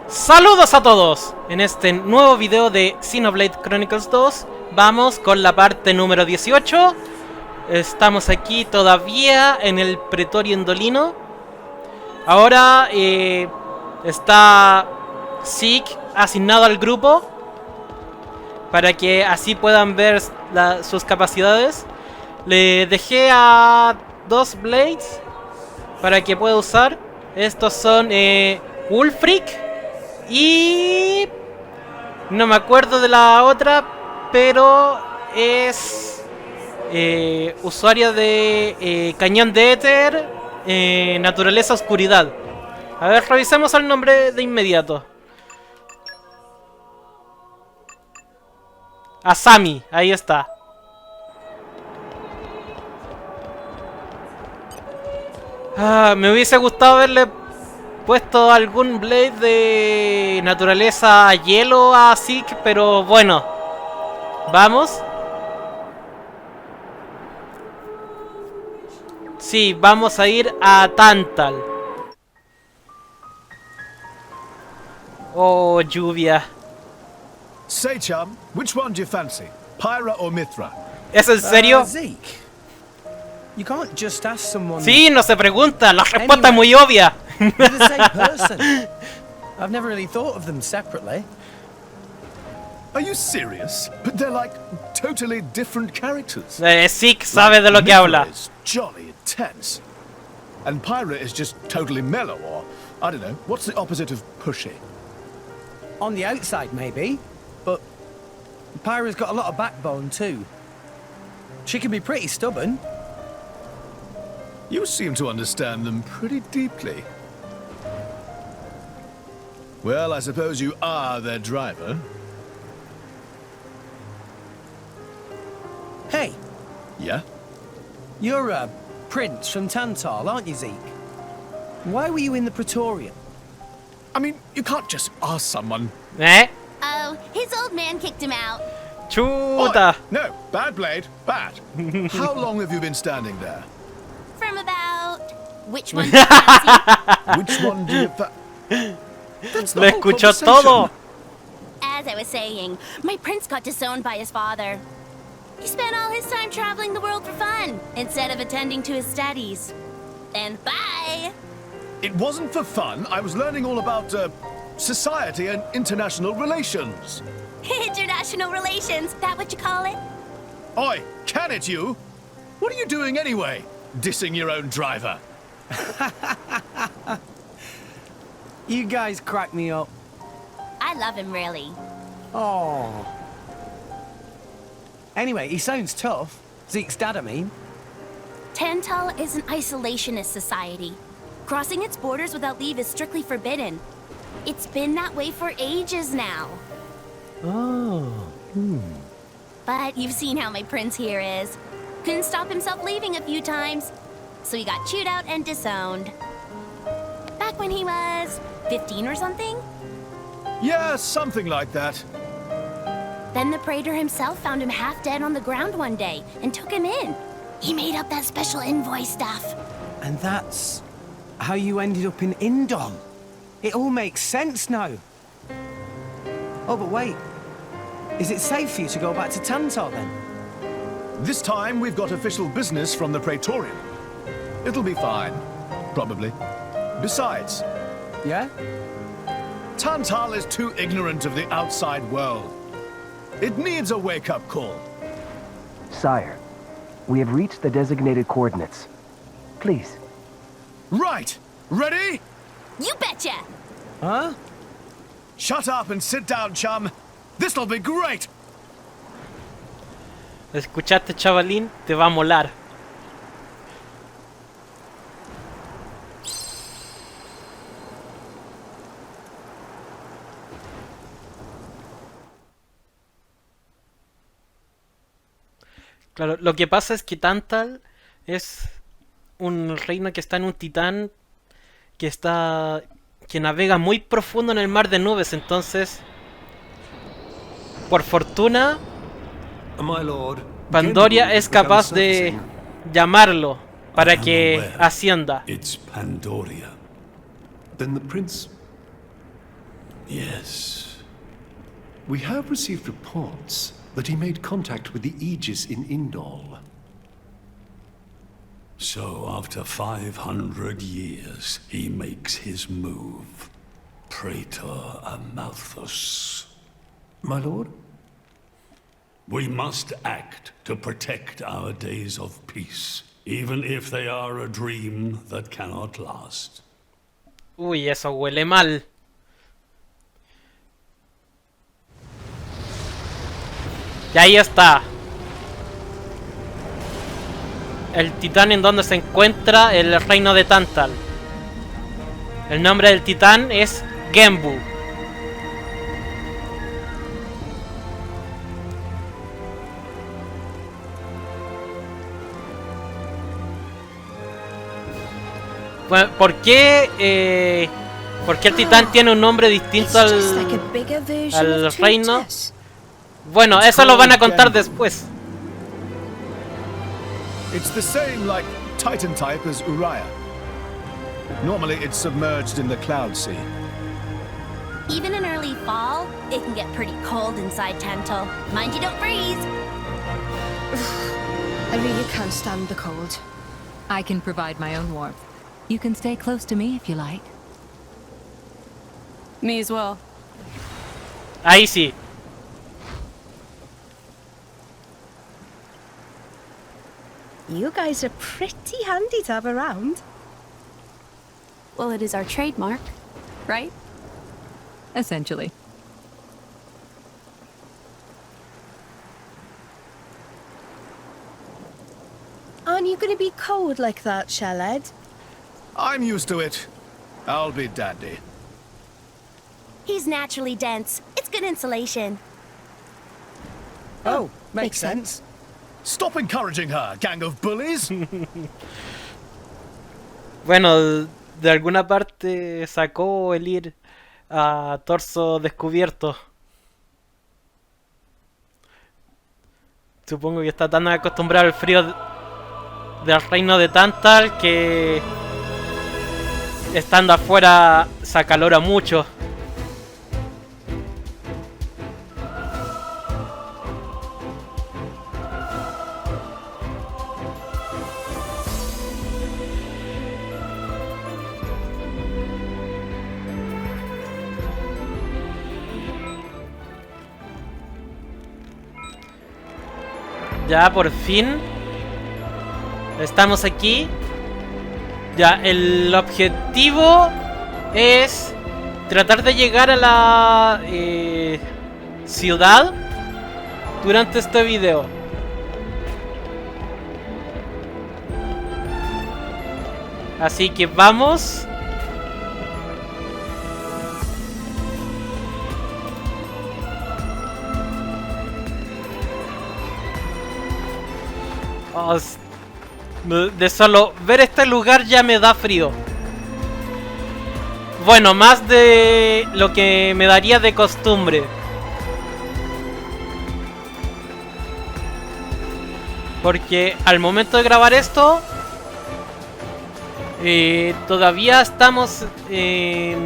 Saludos a todos. En este nuevo video de Xenoblade Chronicles 2 vamos con la parte número 18. Estamos aquí todavía en el Pretorio Indolino. Ahora está Zeke asignado al grupo para que así puedan ver sus capacidades. Le dejé a 2 Blades para que pueda usar. Estos son Wolfric y no me acuerdo de la otra, pero es usuario de cañón de éter, naturaleza oscuridad. A ver, revisemos el nombre de inmediato. Asami, ahí está. Me hubiese gustado haberle puesto algún blade de naturaleza hielo a Zeke, pero bueno. Vamos. Sí, vamos a ir a Tantal. Oh, lluvia. Say, chum, which one do you fancy, Pyra or Mithra? ¿Es en serio? Zeke, you can't just ask someone. Sí, no se pregunta, la respuesta es muy obvia. They're the same person. I've never really thought of them separately. Are you serious? But they're like totally different characters. Zeke sabe de lo que habla. Mithra is jolly intense, and Pyra is just totally mellow, or I don't know. What's the opposite of pushy? On the outside, maybe, but Pyra's got a lot of backbone too. She can be pretty stubborn. You seem to understand them pretty deeply. Well, I suppose you are their driver. Hey, Yeah? you're a prince from Tantal, aren't you, Zeke? Why were you in the Praetorium? I mean, you can't just ask someone. Oh, his old man kicked him out. Chuta. Oi, no, bad blade, bad. How long have you been standing there? From about... Which one do you fancy? Which one do you... That's the Lo whole escuchó conversation. todo. As I was saying, my prince got disowned by his father. He spent all his time traveling the world for fun, instead of attending to his studies. And bye! It wasn't for fun. I was learning all about society and international relations. International relations, that what you call it? Oi, can it you? What are you doing anyway? Dissing your own driver. You guys crack me up. I love him, really. Oh. Anyway, he sounds tough. Zeke's dad, I mean. Tantal is an isolationist society. Crossing its borders without leave is strictly forbidden. It's been that way for ages now. Oh. But you've seen how my prince here is. Couldn't stop himself leaving a few times. So he got chewed out and disowned. Back when he was 15 or something? Yeah, something like that. Then the praetor himself found him half dead on the ground one day and took him in. He made up that special envoy stuff. And that's how you ended up in Indol. It all makes sense now. Oh, but wait. Is it safe for you to go back to Tantal then? This time we've got official business from the Praetorium. It'll be fine. Probably. Besides, Yeah? Tantal is too ignorant of the outside world. It needs a wake-up call. Sire, we have reached the designated coordinates. Please. Right! Ready? You betcha! Huh? Shut up and sit down, chum. This'll be great! ¿Escuchaste, chavalín? Te va a molar. Claro, lo que pasa es que Tantal es un reino que está en un titán que navega muy profundo en el mar de nubes. Entonces, por fortuna, My lord, Pandoria Genbu es capaz began de surfacing. llamarlo para I am que aware. ascienda. It's Pandoria. Then the prince... Yes. We have received reports that he made contact with the Aegis in Indol. So after 500 years, he makes his move. Praetor Amalthus. My lord? We must act to protect our days of peace, even if they are a dream that cannot last. Uy, eso huele mal. Y ahí está. El titán en donde se encuentra el reino de Tantal. El nombre del titán es Genbu. Bueno, ¿por qué el titán tiene un nombre distinto al reino? Bueno, eso lo van a contar después. It's the same, like, Titan type as HWarrior. Normally, it's submerged in the cloud sea. Even in early fall, it can get pretty cold inside Tantal. Mind you don't freeze. I really can't stand the cold. I can provide my own warmth. You can stay close to me if you like. Me as well. Ahí sí. You guys are pretty handy to have around. Well, it is our trademark, right? Essentially. Aren't you going to be cold like that, Shellhead? I'm used to it. I'll be dandy. He's naturally dense. It's good insulation. Oh, makes makes sense. Stop encouraging her, gang of bullies! Bueno, de alguna parte sacó el ir a torso descubierto. Supongo que está tan acostumbrado al frío del reino de Tantal que estando afuera se acalora mucho. Ya por fin estamos aquí. Ya, el objetivo es tratar de llegar a la ciudad durante este video. Así que vamos. De solo ver este lugar ya me da frío. Bueno, más de lo que me daría de costumbre. Porque al momento de grabar esto todavía estamos en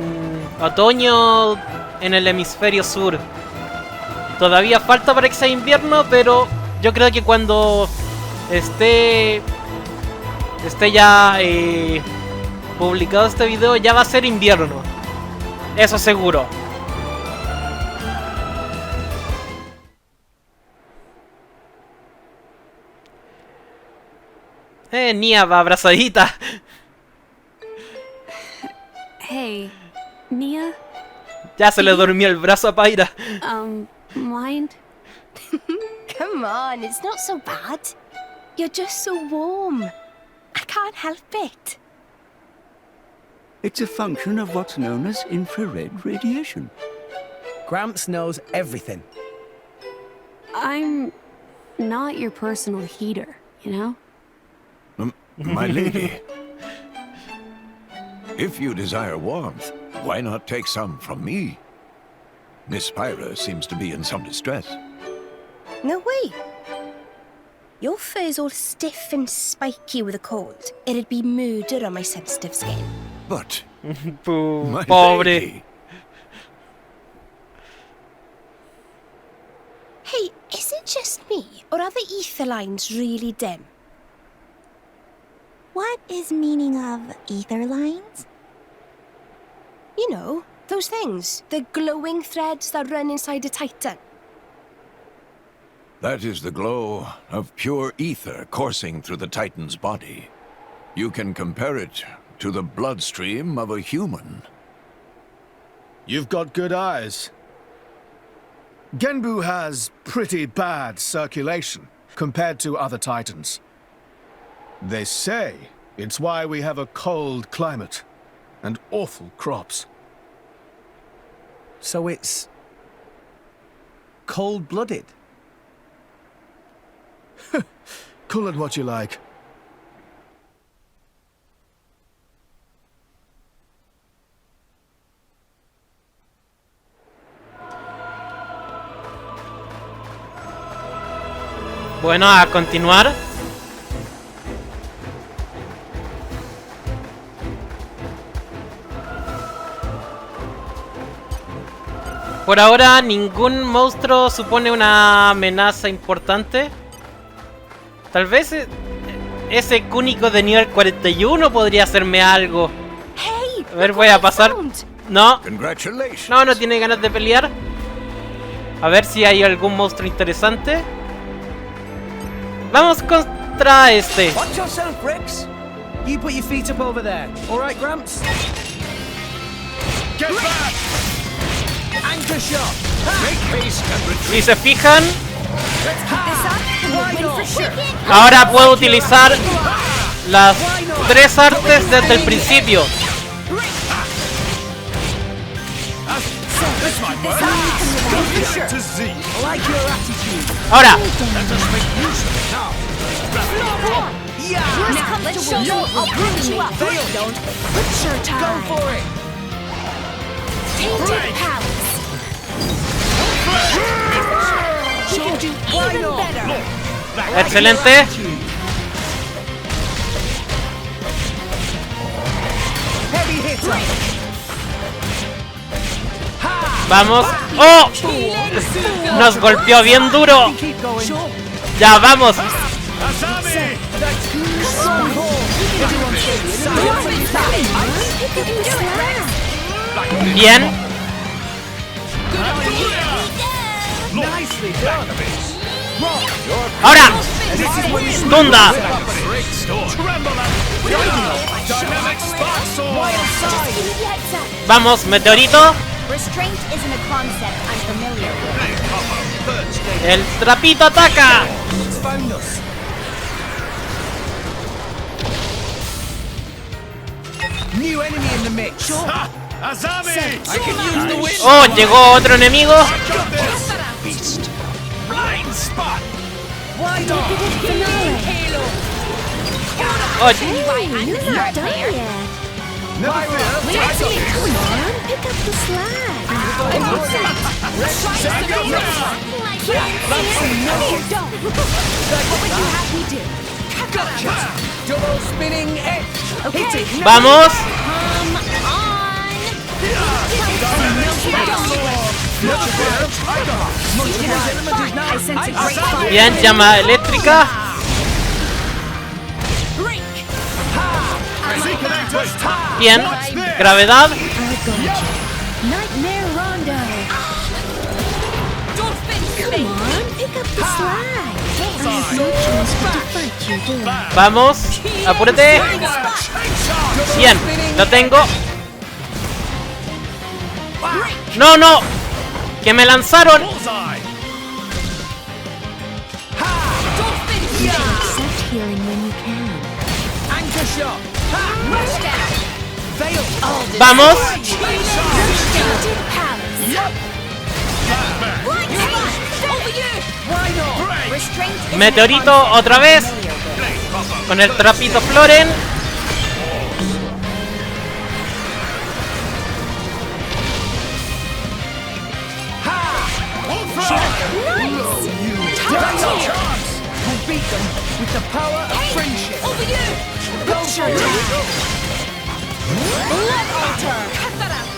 otoño en el hemisferio sur. Todavía falta para que sea invierno, pero yo creo que cuando esté ya publicado este video ya va a ser invierno. Eso seguro. Nia va abrazadita. Hey, Nia? Ya se le durmió el brazo a Pyra. Mind? Come on, it's not so bad. You're just so warm. I can't help it. It's a function of what's known as infrared radiation. Gramps knows everything. I'm not your personal heater, you know? My lady, if you desire warmth, why not take some from me? Miss Pyra seems to be in some distress. No way. Your fur's all stiff and spiky with a cold. It'd be murder on my sensitive skin. But, Pobre. lady, Hey, is it just me, or are the ether lines really dim? What is meaning of ether lines? You know, those things. The glowing threads that run inside a titan. That is the glow of pure ether coursing through the Titan's body. You can compare it to the bloodstream of a human. you've got good eyes. Genbu has pretty bad circulation compared to other titans. They say it's why we have a cold climate and awful crops. So it's cold-blooded. Call it what you like. Bueno, a continuar. Por ahora, ningún monstruo supone una amenaza importante. Tal vez ese cúnico de nivel 41 podría hacerme algo. Hey, A ver, voy a pasar. No, Congratulations. no tiene ganas de pelear. A ver si hay algún monstruo interesante. Vamos contra este. Watch yourself, Rex. You put your feet up over there. All right, Gramps? Get back! Anchor shot. Make haste and retreat. Si se fijan, why not? ahora puedo utilizar las 3 artes desde el principio. To Z. Like your attitude. Ahora, Now, let's show you. I'll prove you up. Don't. Put your Go time. for it. Tainted Palace. He can do even better. excelente. Heavy hitter. Vamos. ¡Oh! Nos golpeó bien duro. Keep going. Ya, vamos. Bien. Nicely done. Ahora. Tunda. Dynamic spark sword. Vamos, meteorito. Restraint isn't a concept I'm familiar with. El trapito ataca. Found us. New enemy in the mix. Azami! I can use the wind. Oh, llegó otro enemigo. Beast. Blind spot. Why not? Oh, You're not done yet. Never fear. Come on, pick up the slack. Don't. What would you have me do? Double spinning edge. Hit it. vamos. Come on. I sense a great fire. Bien, llama eléctrica. Bien, gravedad. Nightmare Rondo. Come on, pick up the slack. I have no choice but to fight you, do I? Vamos, apúrate. Bien, lo tengo. No, no. Que me lanzaron. Accept healing when you can. Anchor shot. Veil. Vamos. Tainted Palace. Why not? Restraint isn't a Meteorito concept otra I'm vez. familiar with. Con el trapito Floren. defeat them with the power of friendship. Over you! Go for it. Blood altar! Cut that out!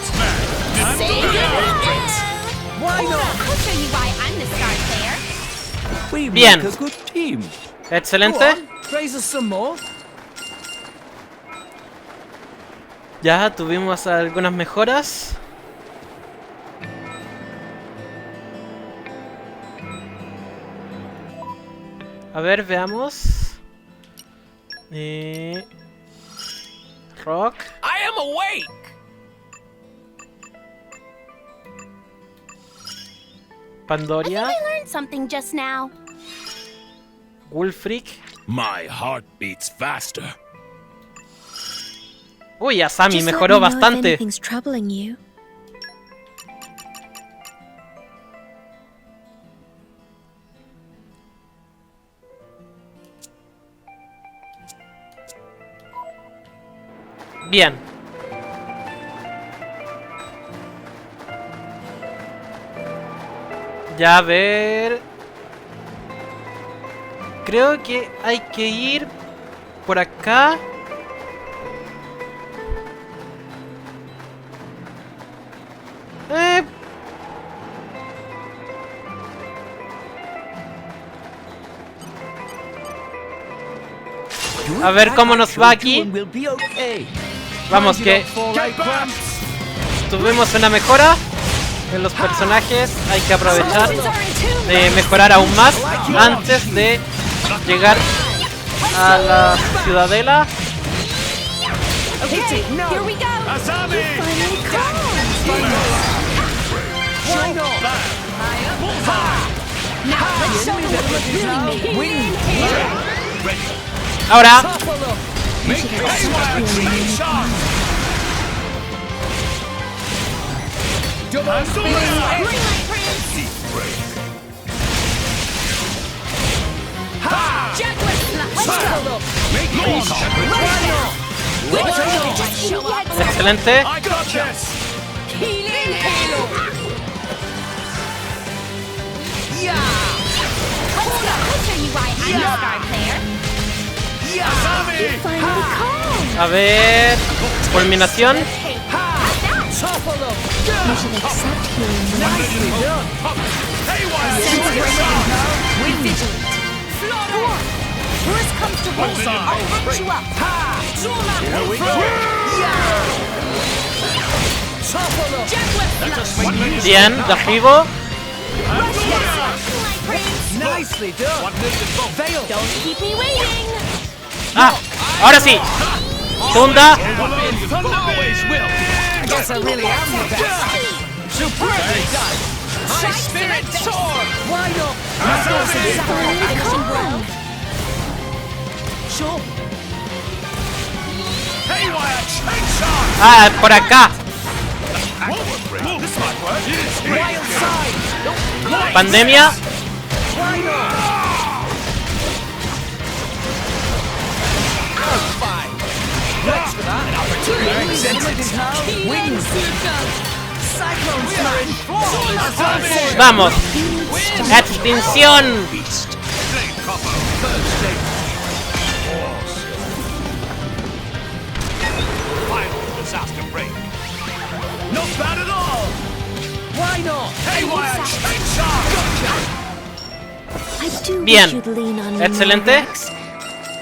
Say goodnight! Why not? I'll show you why I'm the star player. We Bien. make a good team. Go Excelente. on, raise us some more. Ya tuvimos algunas mejoras. A ver, veamos. Rock. I am awake. Pandoria. I learned something just now. Wolfric. My heart beats faster. Uy, Asami Just let mejoró me know if bastante. anything's troubling you. Bien. Ya a ver. Creo que hay que ir por acá. A ver cómo nos va aquí. Vamos que tuvimos una mejora en los personajes. Hay que aprovechar de mejorar aún más antes de llegar a la ciudadela. Okay, here we go! Asami! Now, let's show them what we're really made of. Ahora. Excelente. A ver, culminación. Bien, de arriba. Nicely done. Don't keep me waiting. Ah, ahora sí. Tunda. I guess I really am the best. Superbly done. My spirit soared. Why not? Sure. Ah, por acá. Wild side. Pandemia. Why not? Thanks for that. An opportunity. Wings. Cyclone smash. Vamos. Extinción. Not bad at all! Why not? Haywire! I do Bien. wish you'd lean on me, Excelente. Rex.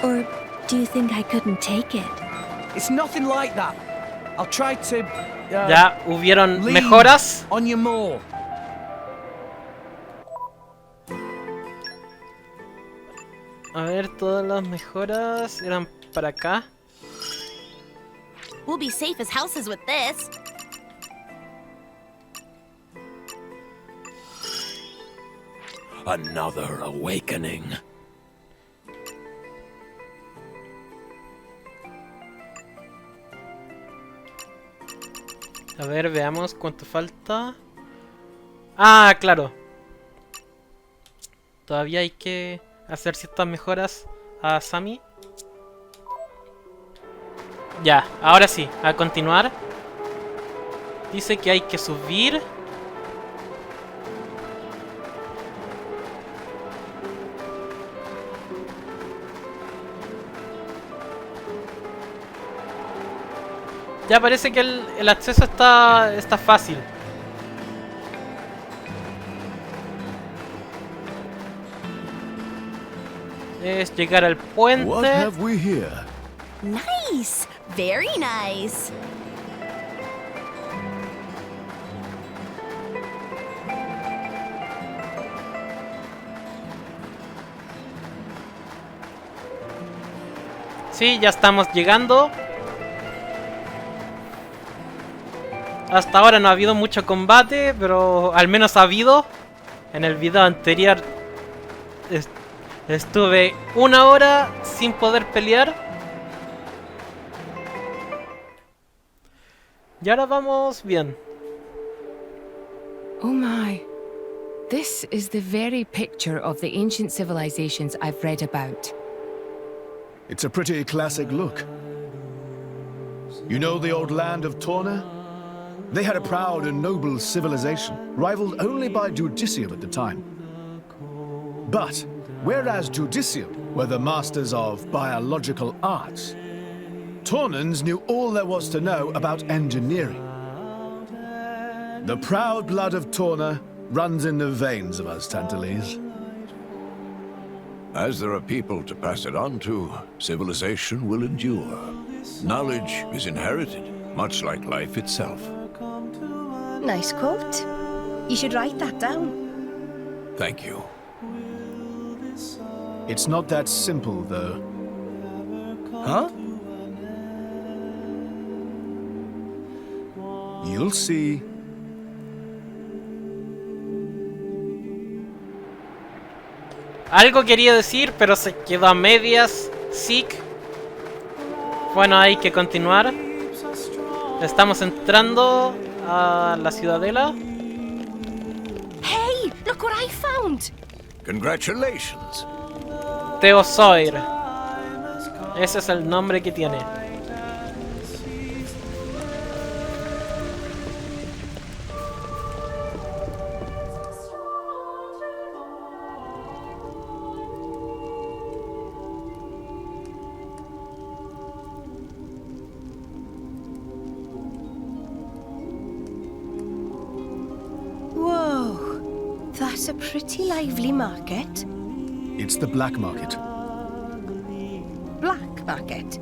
Or do you think I couldn't take it? It's nothing like that. I'll try to. Ya hubieron lean mejoras. on you more. A ver, todas las mejoras eran para acá. We'll be safe as houses with this. Another awakening. A ver, veamos cuánto falta. Ah, claro. Todavía hay que hacer ciertas mejoras a Sami. Ya, ahora sí, a continuar. Dice que hay que subir. Ya parece que el acceso está fácil. Es llegar al puente. What have we here? Nice! Very nice! Sí, ya estamos llegando. Hasta ahora no ha habido mucho combate, pero al menos ha habido. En el video anterior estuve 1 hora sin poder pelear. Y ahora vamos bien. Oh my. This is the very picture of the ancient civilizations I've read about. It's a pretty classic look. You know the old land of Torna? They had a proud and noble civilization, rivaled only by Judicium at the time. But, whereas Judicium were the masters of biological arts, Tornans knew all there was to know about engineering. The proud blood of Torna runs in the veins of us Tantalese. As there are people to pass it on to, civilization will endure. Knowledge is inherited, much like life itself. Nice quote. You should write that down. Thank you. It's not that simple, though. Huh? You'll see. Algo quería decir, pero se quedó a medias. Sick. Bueno, hay que continuar. Estamos entrando a la ciudadela. Hey, look what I found. Congratulations. Teosoir. Ese es el nombre que tiene. Whoa, that's a pretty lively market. It's the black market. Black market?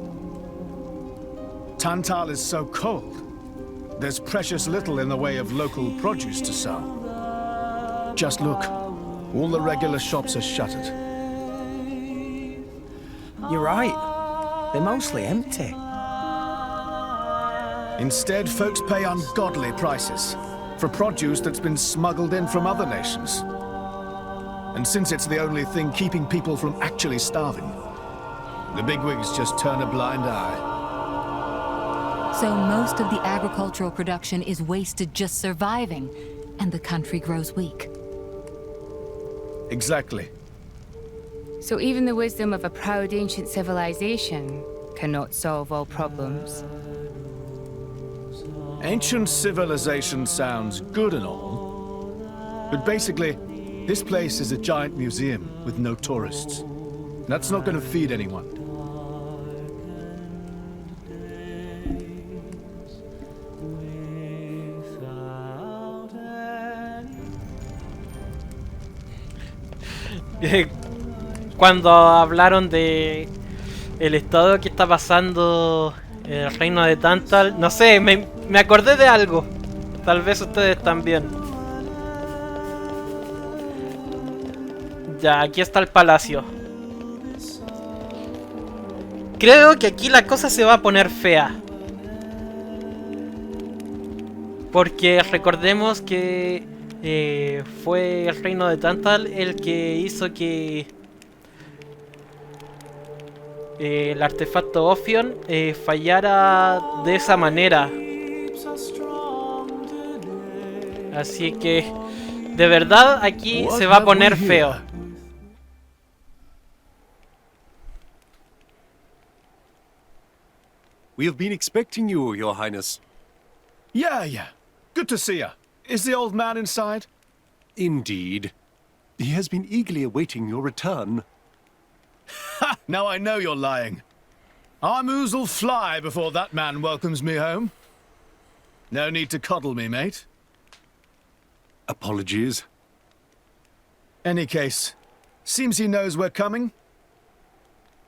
Tantal is so cold. There's precious little in the way of local produce to sell. Just look. All the regular shops are shuttered. You're right. They're mostly empty. Instead, folks pay ungodly prices for produce that's been smuggled in from other nations. And since it's the only thing keeping people from actually starving, the bigwigs just turn a blind eye. So most of the agricultural production is wasted just surviving, and the country grows weak. Exactly. So even the wisdom of a proud ancient civilization cannot solve all problems. Ancient civilization sounds good and all, but basically, this place is a giant museum with no tourists. That's not going to feed anyone. Cuando hablaron de el estado que está pasando el reino de Tantal, no sé, me acordé de algo. Tal vez ustedes también. Ya, aquí está el palacio. Creo que aquí la cosa se va a poner fea. Porque recordemos que fue el reino de Tantal el que hizo que el artefacto Ophion fallara de esa manera. Así que de verdad aquí se va a poner feo. We have been expecting you, Your Highness. Yeah. Good to see you. Is the old man inside? Indeed. He has been eagerly awaiting your return. Ha! Now I know you're lying. Our moose will fly before that man welcomes me home. No need to coddle me, mate. Apologies. Any case, seems he knows we're coming.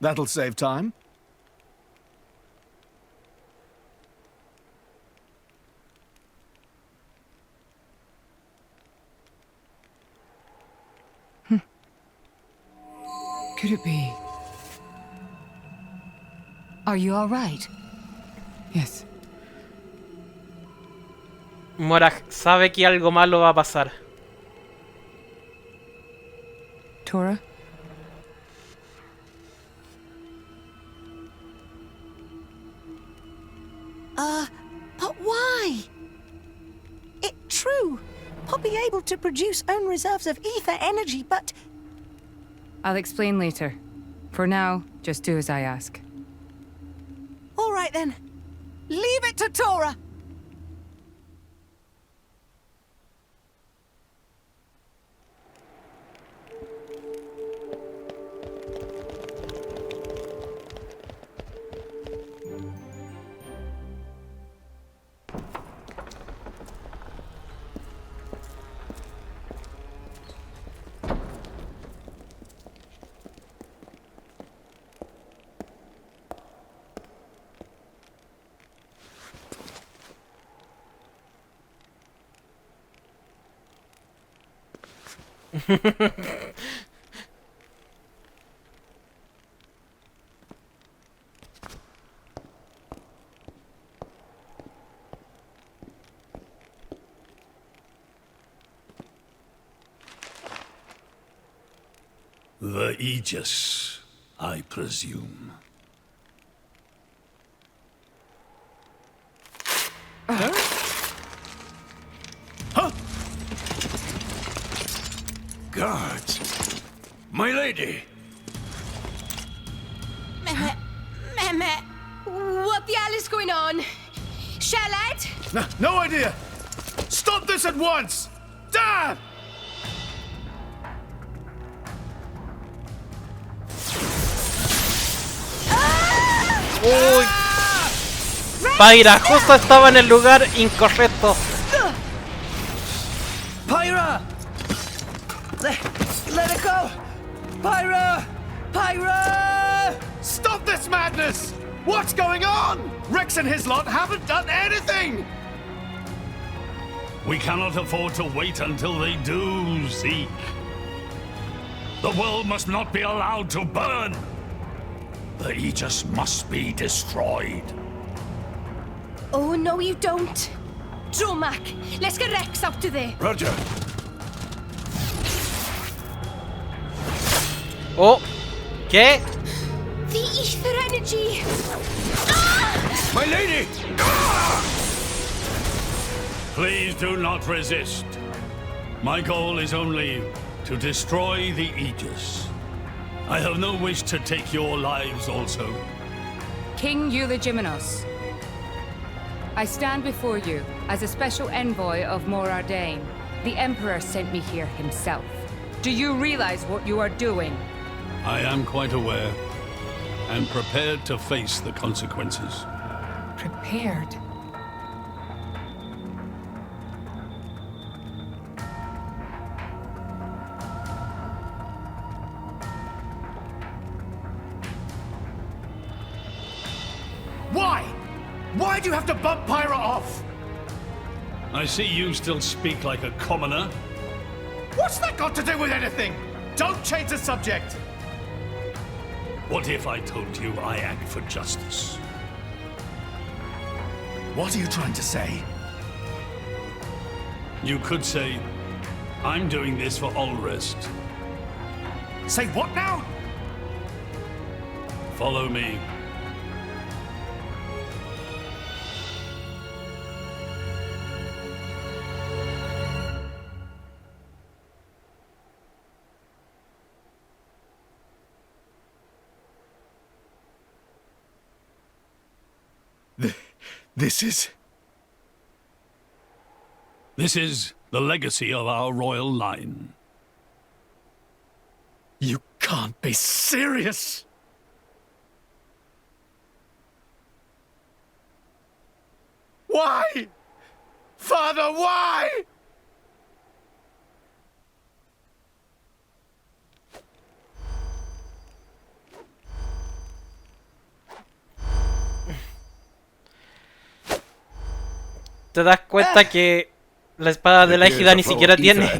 That'll save time. Could it be? Are you all right? Yes. Morag sabe que algo malo va a pasar. Tora? But why? It's true. Poppy able to produce own reserves of ether energy, but... I'll explain later. For now, just do as I ask. All right then. Leave it to Tora. The Aegis, I presume. Guards! My lady! Mehmet, what the hell is going on? Charlotte? No idea! Stop this at once! Dad! Uy. Pyra, justo estaba en el lugar incorrecto. Pyra! Let it go! Pyra! Pyra! Stop this madness! What's going on? Rex and his lot haven't done anything! We cannot afford to wait until they do, Zeke. The world must not be allowed to burn. The Aegis must be destroyed. Oh, no you don't. Dromac, let's get Rex out of there. Roger. Oh, ¿qué? The ether energy. My lady! Please do not resist. My goal is only to destroy the Aegis. I have no wish to take your lives also. King Eulogimenos, I stand before you as a special envoy of Morardain. The Emperor sent me here himself. Do you realize what you are doing? I am quite aware, and prepared to face the consequences. Prepared? Why? Why do you have to bump Pyra off? I see you still speak like a commoner. What's that got to do with anything? Don't change the subject! What if I told you I act for justice? What are you trying to say? You could say, I'm doing this for Ulrist. Say what now? Follow me. This is the legacy of our royal line. You can't be serious! Why? Father, why? Te das cuenta que la espada de la égida ni siquiera tiene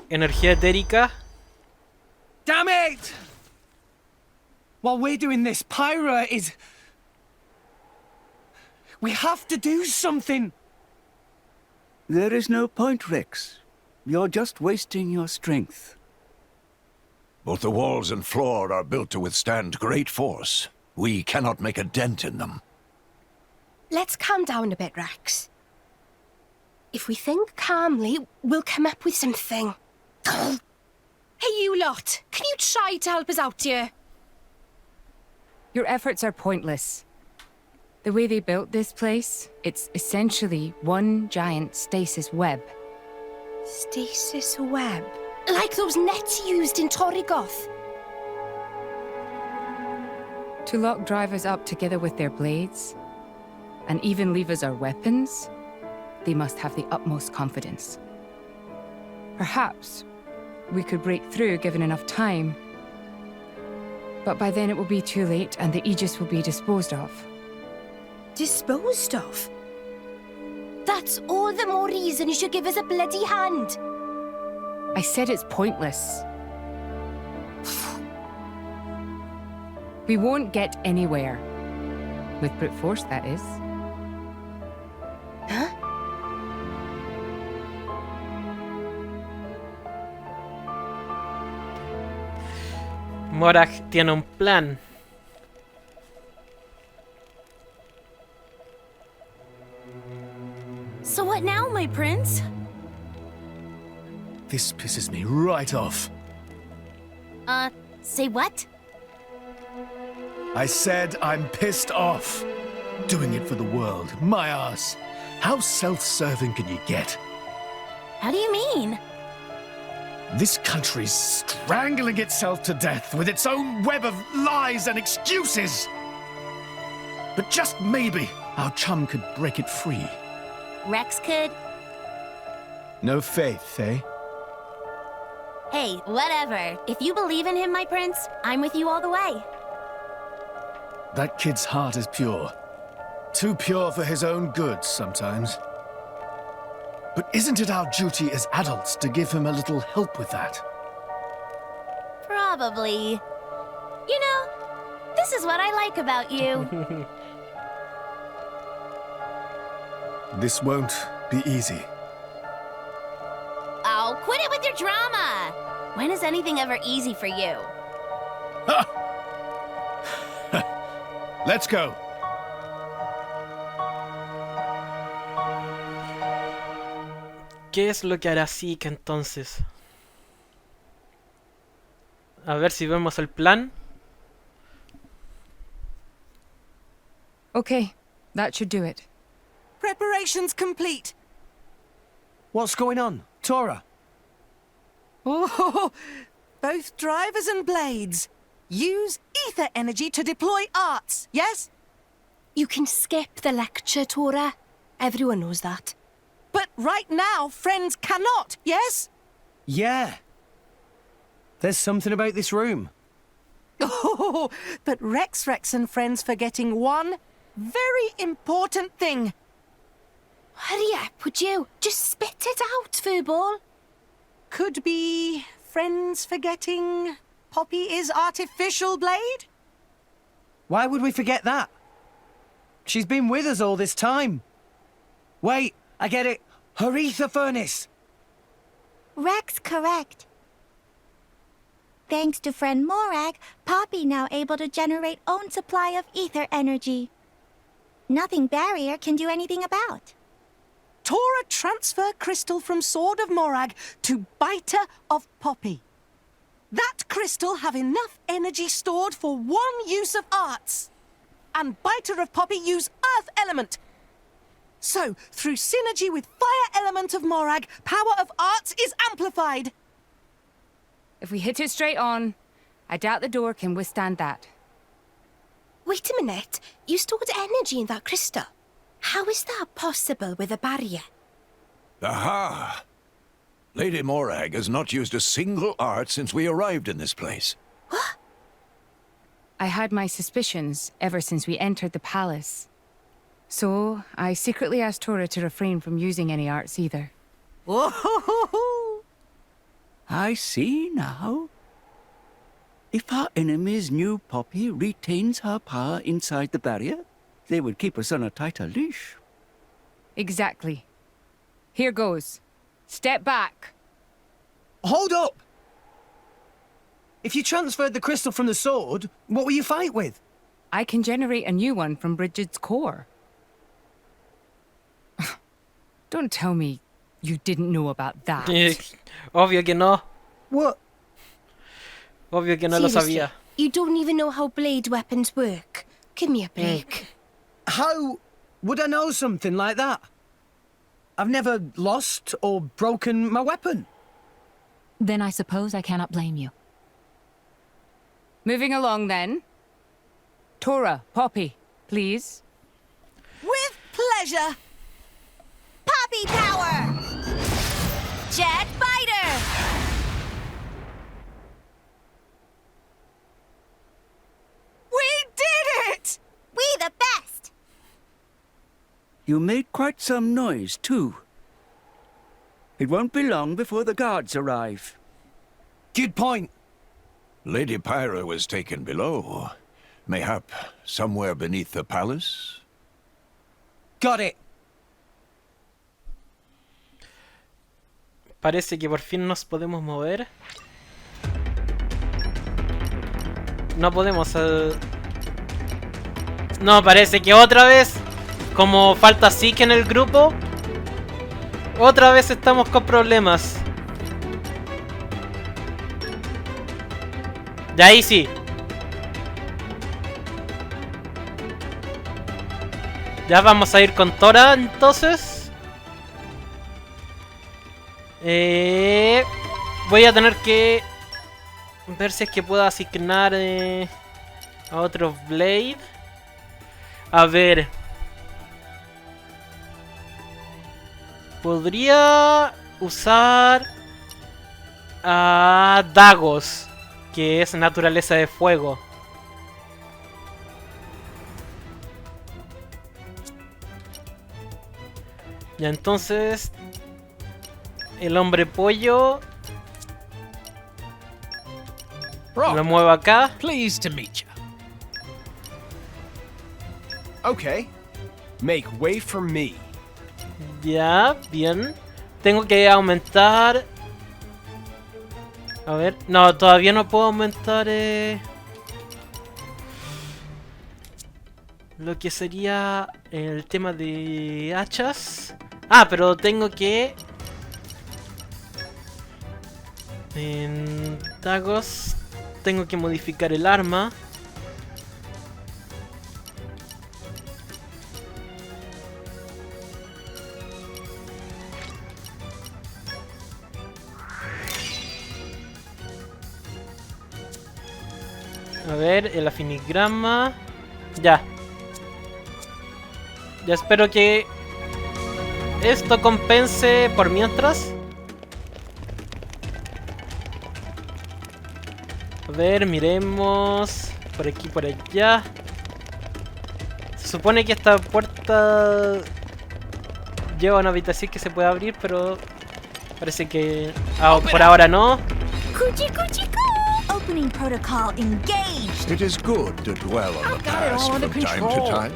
energía etérica. Damn it! While we're doing this, Pyra is... We have to do something! There is no point, Rex. You're just wasting your strength. Both the walls and floor are built to withstand great force. We cannot make a dent in them. Let's calm down a bit, Rex. If we think calmly, we'll come up with something. Hey, you lot! Can you try to help us out here? Your efforts are pointless. The way they built this place, it's essentially one giant stasis web. Stasis web? Like those nets used in Torrigoth? To lock drivers up together with their blades, and even leave us our weapons, they must have the utmost confidence. Perhaps we could break through given enough time, but by then it will be too late and the Aegis will be disposed of. Disposed of? That's all the more reason you should give us a bloody hand. I said it's pointless. We won't get anywhere. With brute force, that is. Huh? Morag tiene un plan. So what now, my prince? This pisses me right off. Say what? I said I'm pissed off. Doing it for the world, my ass. How self-serving can you get? How do you mean? This country's strangling itself to death with its own web of lies and excuses. But just maybe our chum could break it free. Rex could? No faith, eh? Hey, whatever. If you believe in him, my prince, I'm with you all the way. That kid's heart is pure. Too pure for his own good sometimes. But isn't it our duty as adults to give him a little help with that? Probably. You know, this is what I like about you. This won't be easy. Oh, quit it with your drama! When is anything ever easy for you? Let's go. ¿Qué es lo que hará Zeke entonces? A ver si vemos el plan. Okay, that should do it. Preparations complete. What's going on, Tora? Oh, both drivers and blades. Use ether energy to deploy arts, yes? You can skip the lecture, Tora. Everyone knows that. But right now, friends cannot, yes? Yeah. There's something about this room. Oh, but Rex and friends forgetting one very important thing. Hurry up, would you? Just spit it out, Furball. Could be friends forgetting Poppy is artificial blade? Why would we forget that? She's been with us all this time. Wait, I get it. Her ether furnace. Rex correct. Thanks to friend Morag, Poppy now able to generate own supply of ether energy. Nothing barrier can do anything about. Tora transfer crystal from Sword of Morag to Biter of Poppy. That crystal have enough energy stored for one use of arts. And Biter of Poppy use Earth element. So, through synergy with Fire element of Morag, power of arts is amplified. If we hit it straight on, I doubt the door can withstand that. Wait a minute. You stored energy in that crystal. How is that possible with a barrier? Aha! Lady Morag has not used a single art since we arrived in this place. What? I had my suspicions ever since we entered the palace. So, I secretly asked Tora to refrain from using any arts either. Oh, I see now. If our enemies knew Poppy retains her power inside the barrier, they would keep us on a tighter leash. Exactly. Here goes. Step back. Hold up! If you transferred the crystal from the sword, what will you fight with? I can generate a new one from Bridget's core. Don't tell me you didn't know about that. Obvio que no. What? Obvio que no lo Seriously, sabía. you don't even know how blade weapons work. Give me a break. How would I know something like that? I've never lost or broken my weapon. Then I suppose I cannot blame you. Moving along then. Tora, Poppy, please. With pleasure. Poppy power! Jet fighter! We did it! We the best! You made quite some noise, too. It won't be long before the guards arrive. Good point. Lady Pyra was taken below. Mayhap somewhere beneath the palace? Got it. Parece que por fin nos podemos mover. No podemos... No, parece que otra vez, como falta Zeke en el grupo, otra vez estamos con problemas. De ahí sí. Ya vamos a ir con Tora entonces. Voy a tener que ver si es que puedo asignar a otro Blade. A ver. Podría usar a Dagos, que es naturaleza de fuego. Ya entonces, el hombre pollo lo muevo acá. Pleased to meet you. Okay. Make way for me. Ya, bien. Tengo que aumentar. A ver, no, todavía no puedo aumentar lo que sería el tema de hachas. Ah, pero tengo que... En Dagos tengo que modificar el arma. A ver, el afinigrama. Ya. Ya espero que esto compense por mientras. A ver, miremos. Por aquí, por allá. Se supone que esta puerta lleva a una habitación que se puede abrir, pero parece que por ahora no. Coochie coochie coo! Opening protocol engaged. It is good to dwell on the past from time to time.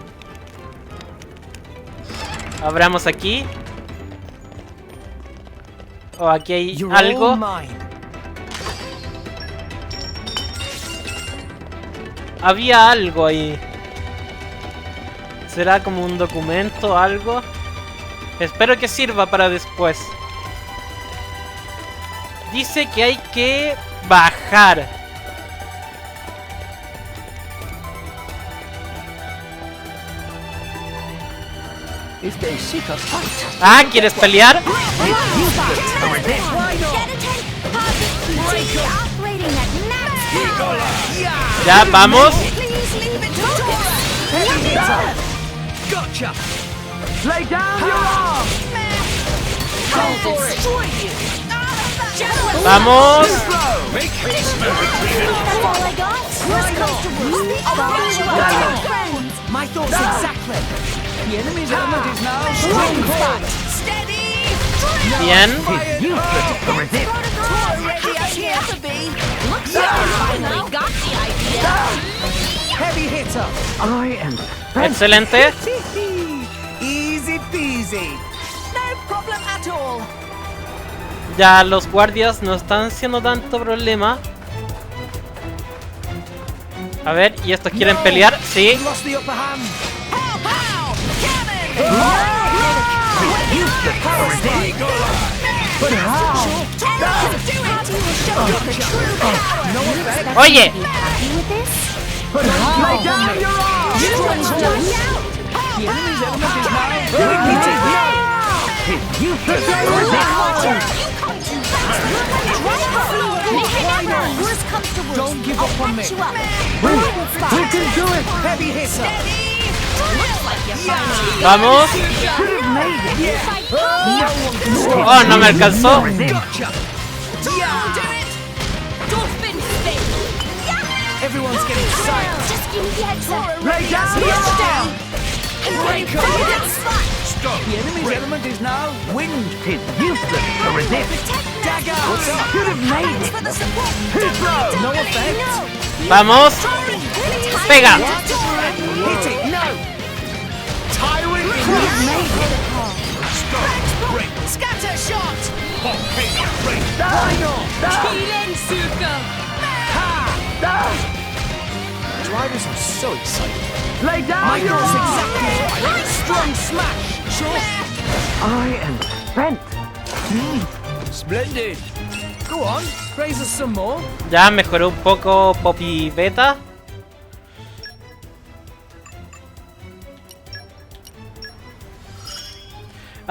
Abramos aquí. Oh, aquí hay algo. Había algo ahí. ¿Será como un documento o algo? Espero que sirva para después. Dice que hay que bajar. Ah, ¿quieres pelear? Ya, vamos. Lay down your arm! ¡Vamos! My thoughts exactly. The enemy's element is now strong hold. Bien. Heavy hitter. I am Excelente. Easy peasy. No problem at all. Ya los guardias no están siendo tanto problema. A ver, ¿y estos quieren pelear? Sí. Lost the upper hand. But how? Oye. But how? Lay down your arm! The enemy's element is now His useless resist. Don't give up on me. We can do it. Heavy hitter. Vamos. Oh, no me alcanzó. Everyone's getting psyched. Just give me the heads up. Lay down. The enemy's element is now wind. Tis useless to resist. Dagger. Should have made it. No effect. Vamos. Pega. Hit it. No. Tyrant Scatter shot. Drivers are so excited. Lay down your That's arm. exactly right. Strong smash. Sure. I am spent. Splendid. Go on. Praise us some more. Ya mejoró un poco Poppy Beta.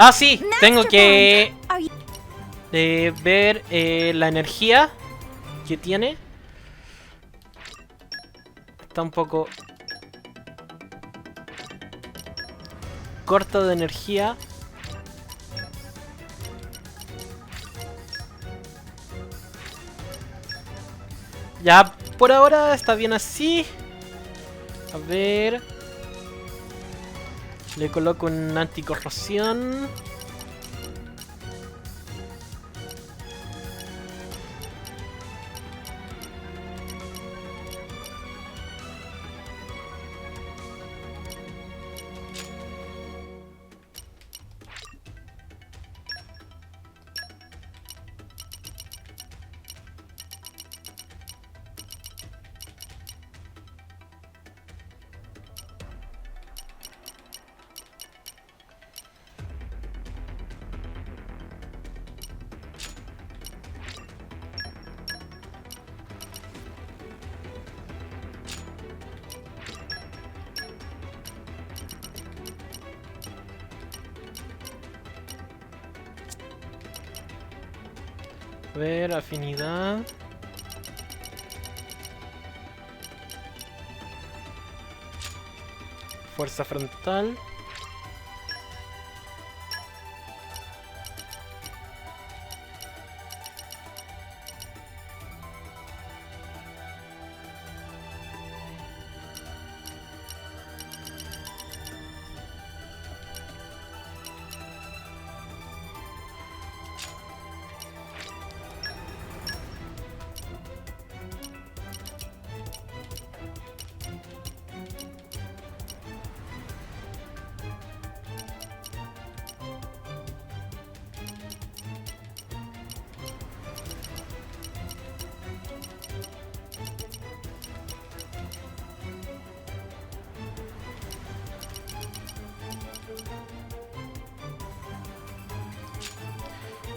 Ah, sí, tengo que ver la energía que tiene. Está un poco corto de energía. Ya por ahora está bien así. A ver. Le coloco un anticorrosión. A ver, afinidad. Fuerza frontal.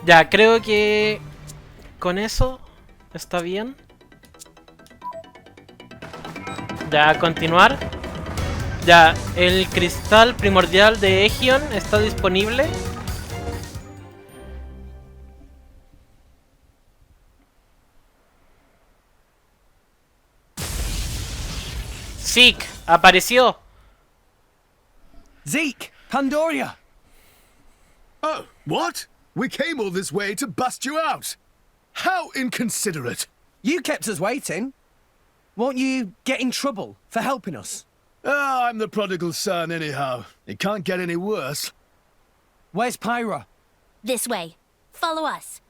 Ya, creo que con eso está bien. Ya, continuar. Ya, el cristal primordial de Ophion está disponible. Zeke, apareció. Zeke, Pandoria. Oh, what? We came all this way to bust you out. How inconsiderate. You kept us waiting. Won't you get in trouble for helping us? Ah, I'm the prodigal son anyhow. It can't get any worse. Where's Pyra? This way. Follow us.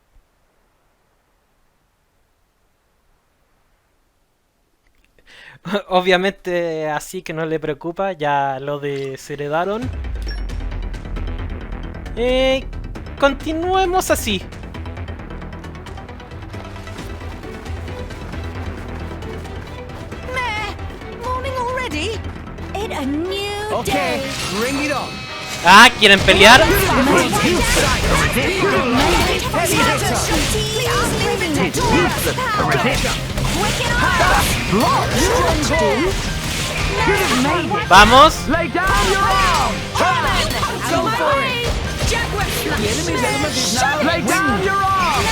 Obviamente así que no le preocupa, ya lo desheredaron. Continuemos así. Morning already? It's a new Okay, day. bring it on. Ah, ¿quieren pelear? Vamos. Lay down your arm. Go for it. The enemy's element is now. Lay down your arm.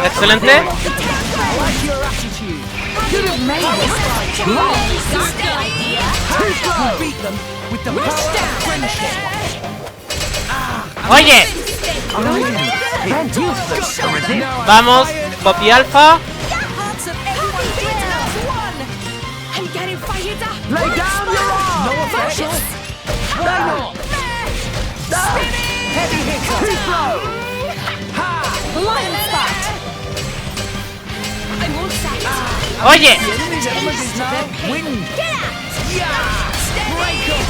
Excelente. I like your attitude. Beat them with the power of friendship. Oye. Vamos, Poppy Alpha. I'm getting fired up. Lay down your arm. No official. Heavy hitter. Too slow. Lion spot. I won't satisfy. Oye. The enemy's element is now wind. Get out. Yeah. Break up.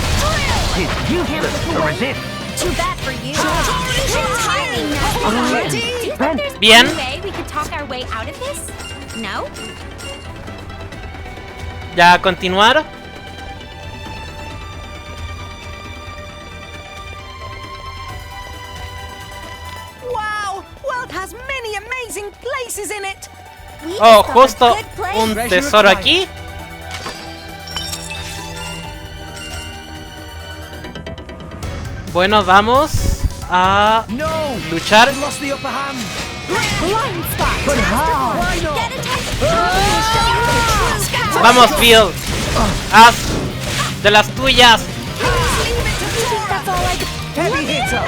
It's useless to resist. Too bad for you. Timing now. Ready? Do you think there's Bien. any way we could talk our way out of this? No? Ya continuar. Wow! World has many amazing places in it. Oh, justo un tesoro aquí. Bueno, vamos a luchar. Lost the upper hand. Lion spot. But how? Why not? Vamos, Phil. Haz de las tuyas. Heavy hitter.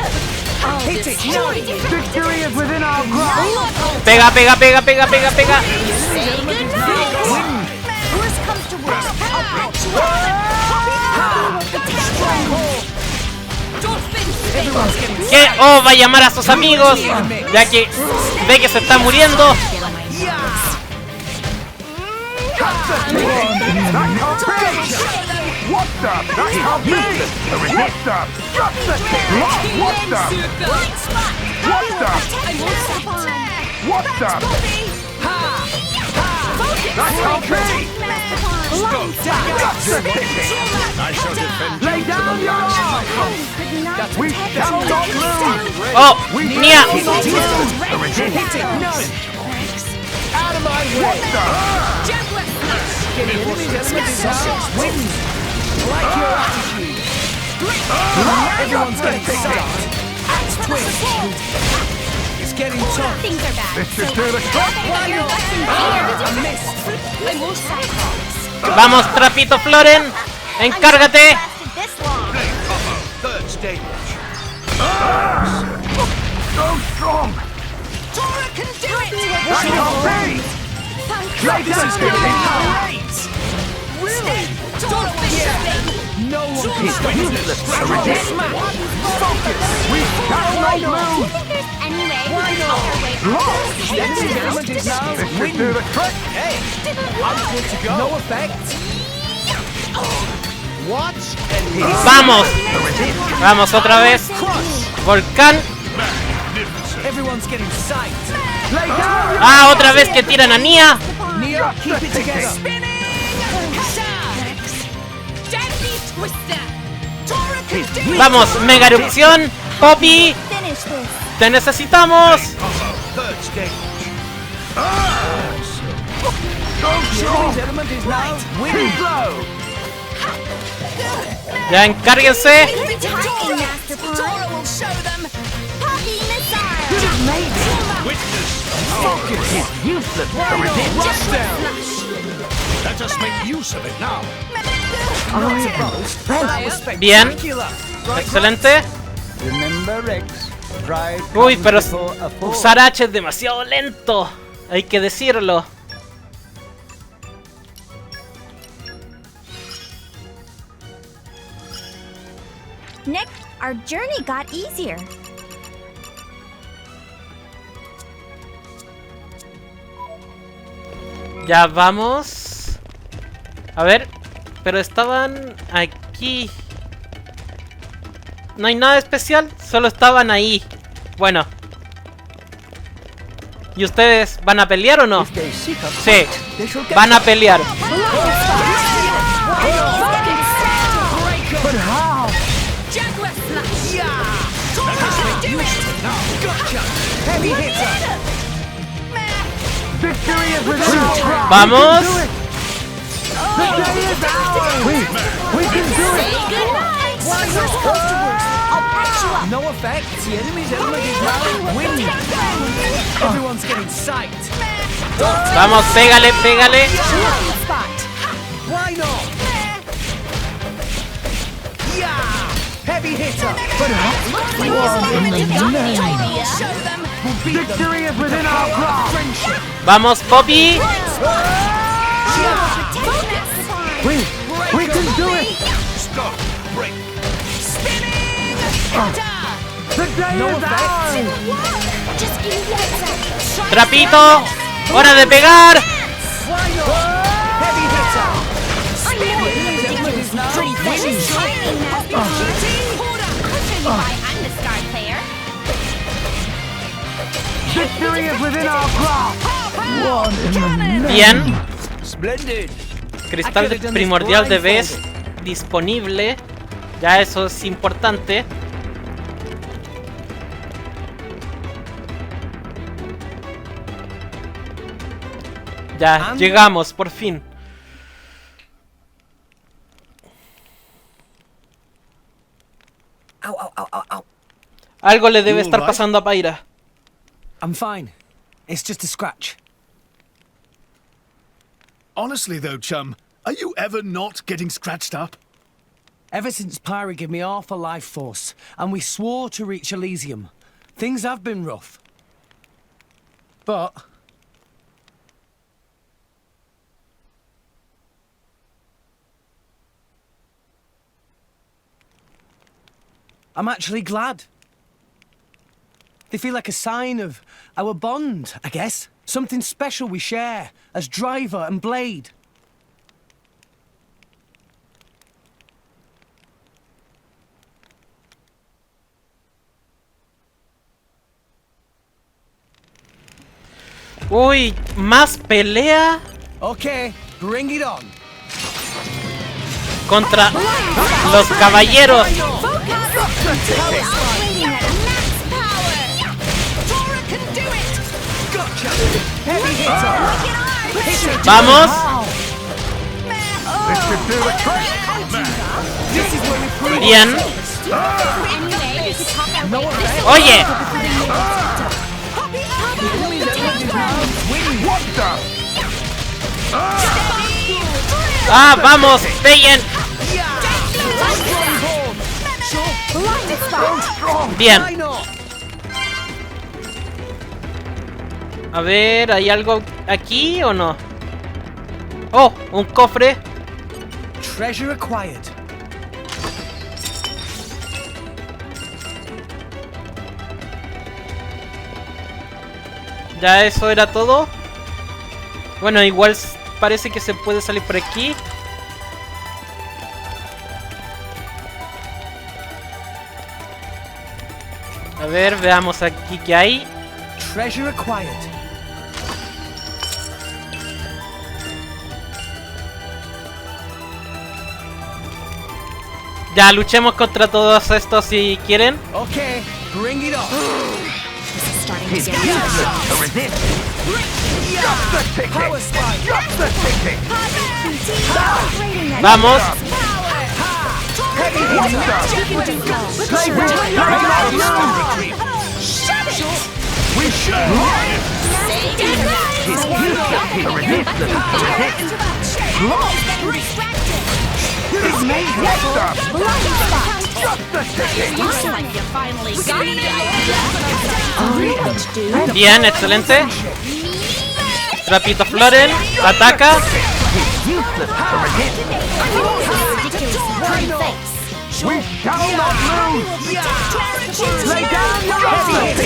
Hit it. No. Victory is within our grasp. Pega, pega, pega, pega, pega, pega. Worst comes to worst. I'll patch you ¿Qué? Oh, va a llamar a sus amigos, ya que ve que se está muriendo. Lay down your arm. We shall not lose. Oh, Nia. Hit it. No. Out of my way. Wind. Like your attitude. Everyone's getting stuck. Axe twist. It's getting tough. Things are bad. Let's just do the Why not? I missed. I will sacrifice. Vamos, Trapito Floren. Encárgate. This long. Third stage. So strong. Tora can do it. That can't be. This is going to be great. Really? Tora will show me. No one can useless to resist. Focus. We shall not lose. Any way we Why can talk our way not? out of Lost. this? The enemy's element is now wind. Do the trick. Hey, I'm good to go. No effect. Watch and hit. Vamos. Vamos otra vez. Volcán. Everyone's getting sight. Lay down. Ah, otra vez que tiran a Nia. Nia, keep it together. Spinning. Deadly twister. Tora can do it. Vamos, mega erupción. Poppy, Finish this. te necesitamos. Third stage. The enemy's element is now wind. Blow. Ya encárguense. Timing, Master Pawn. Tora will show them. Poppy missile. Witness. Focus. It's useless to resist. Rush down. Let us make use of it now. That was Bien. spectacular. Excelente. Uy, pero usar H es demasiado lento. Hay que decirlo. Nick, our journey got easier. Ya vamos. A ver, pero estaban aquí. No hay nada especial, solo estaban ahí. Bueno. ¿Y ustedes van a pelear o no? Sí, van a pelear. Vamos. No effect. The enemy's element is now wind. Everyone's getting psyched. Vamos, pégale, pégale. Why not? Yeah, heavy hitter. Victory is within our grasp. Vamos, Poppy. We can do it. Stop. Break. Trapito, hora de pegar. Bien. Cristal primordial de vez disponible. Ya eso es importante. Ya, llegamos, por fin. Algo le debe estar pasando a Pyra. I'm fine. It's just a scratch. Honestly though, chum, are you ever not getting scratched up? Ever since Pyra gave me half a life force, and we swore to reach Elysium, things have been rough. But I'm actually glad. They feel like a sign of our bond, I guess. Something special we share as driver and blade. Uy, más pelea. Okay, bring it on. Contra los caballeros. Vamos. Bien. Oye. Ah, vamos, peguen. Bien. A ver, ¿hay algo aquí o no? Oh, un cofre. Treasure acquired. Ya eso era todo. Bueno, igual parece que se puede salir por aquí. A ver, veamos aquí qué hay. Treasure acquired. Ya, luchemos contra todos estos si quieren. Okay, bring it on. Vamos. Bien, excelente. Trapito Floren, ataca. We shall not lose! Lay down your arms!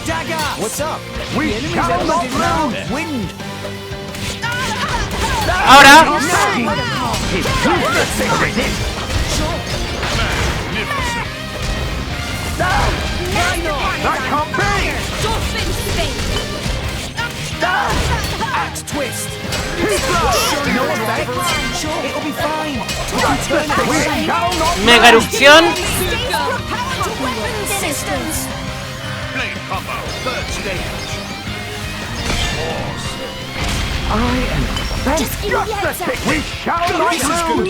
Dagger! What's up? We shall not lose! Wind! Ahora. That can't be! Axe twist! No effect! It'll be fine! We shall not Mega erupción. Blade combo, third stage. Just give me the answer. We shall not lose!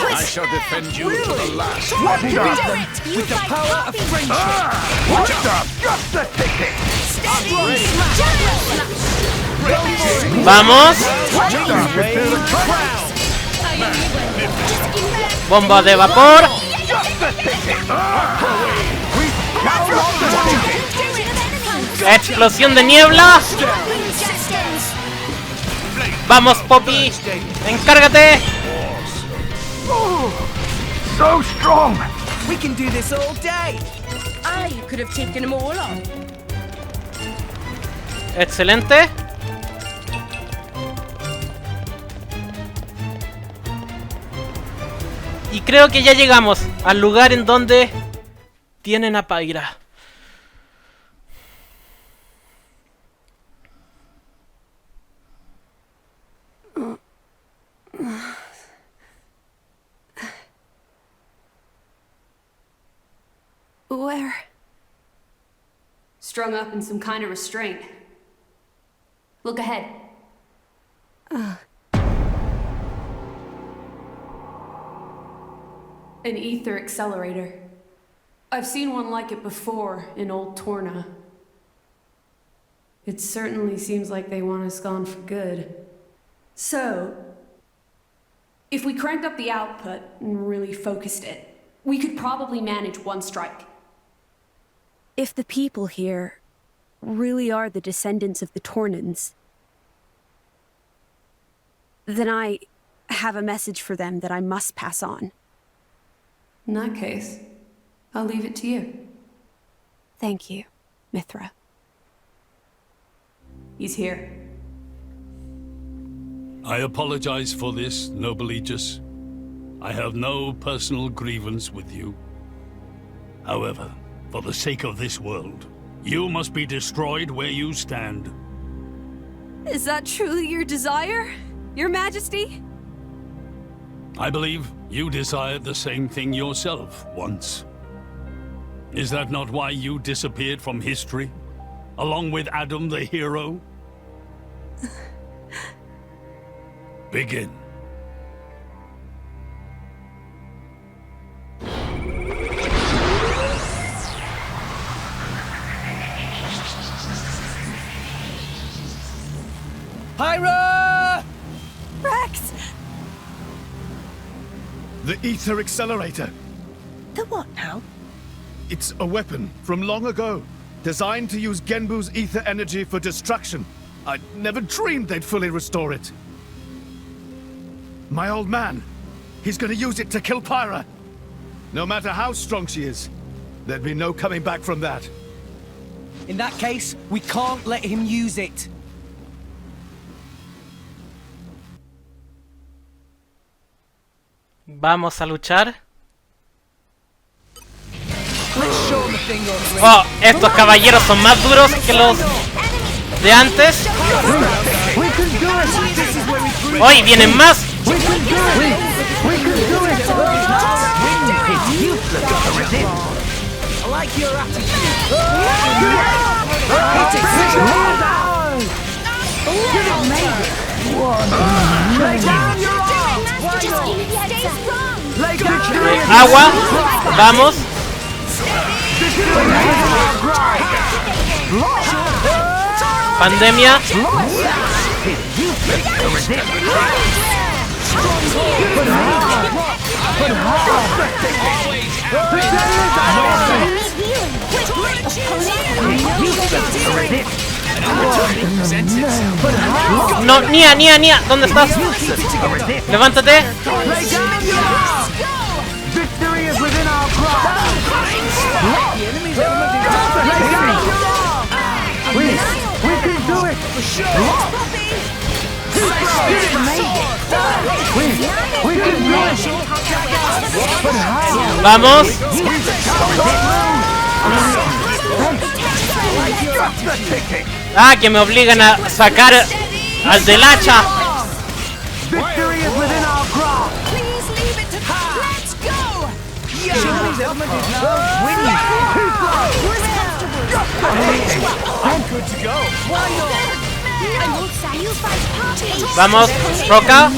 I shall defend you to the last. What You the? do it! You With the fight power of Poppy! friendship! What the? Just the ticket! Vamos. Bomba de vapor. Explosión de niebla. Vamos, Poppy. Encárgate. So strong! We can do this all day! I could have taken them all on. Excelente. Y creo que ya llegamos al lugar en donde tienen a Pyra. Where? Strung up in some kind of restraint. Look ahead. An ether accelerator. I've seen one like it before in Old Torna. It certainly seems like they want us gone for good. So, if we cranked up the output and really focused it, we could probably manage one strike. If the people here really are the descendants of the Tornans, then I have a message for them that I must pass on. In that case, I'll leave it to you. Thank you, Mithra. He's here. I apologize for this, noble Aegis. I have no personal grievance with you. However, for the sake of this world, you must be destroyed where you stand. Is that truly your desire, Your Majesty? I believe you desired the same thing yourself once. Is that not why you disappeared from history, along with Adam the hero? Begin. Pyra! Rex! The ether accelerator. The what now? It's a weapon from long ago, designed to use Genbu's ether energy for destruction. I never dreamed they'd fully restore it. My old man, he's gonna use it to kill Pyra. No matter how strong she is, there'd be no coming back from that. In that case, we can't let him use it. Vamos a luchar. Let's show him a thing or three. Oh, estos caballeros son más duros que los de antes. Hoy vienen más. I like your attitude. Agua. Vamos. Pandemia. No, Nia, ¿dónde estás? Levántate. Victory is within our grasp. We can do it. We can do it. Vamos. Ah, que me obligan a sacar al del hacha. Victory is within our grasp. Please leave it to us. Let's go! I'm good to go. Why not? Vamos, Roca.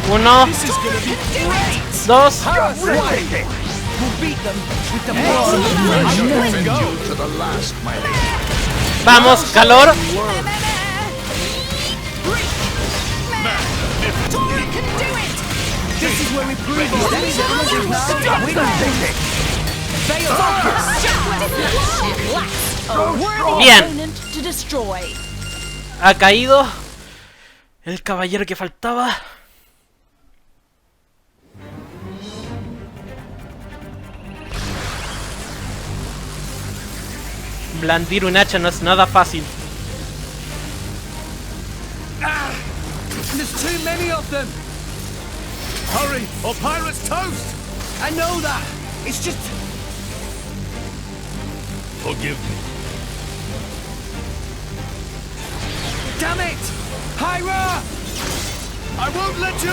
Uno, dos. Vamos, calor. Bien. Ha caído el caballero que faltaba. Blandir un hacha no es nada fácil. There's too many of them. Hurry, or pirates toast. I know that. It's just. Forgive me. Damn it! Hyra! I won't let you!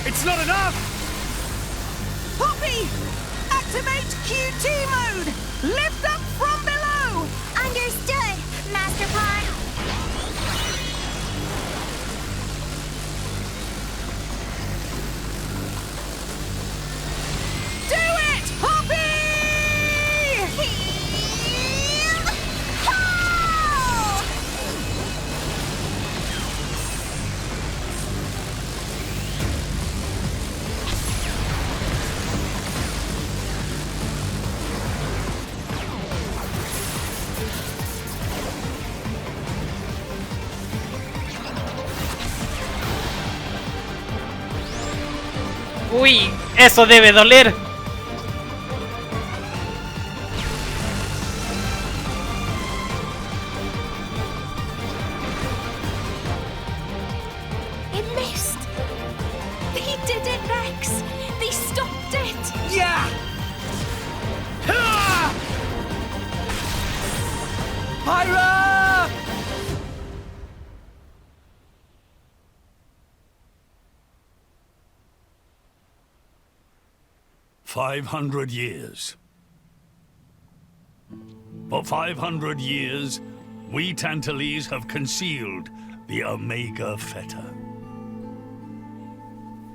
It's not enough! Poppy! Activate QT mode! Lift up from below! Understood, Master Pod. Do it, Poppy! Uy, eso debe doler. It missed. They did it, Rex. They stopped it. Yeah! Hyra! 500 years. For 500 years, we Tantalese have concealed the Omega Feta.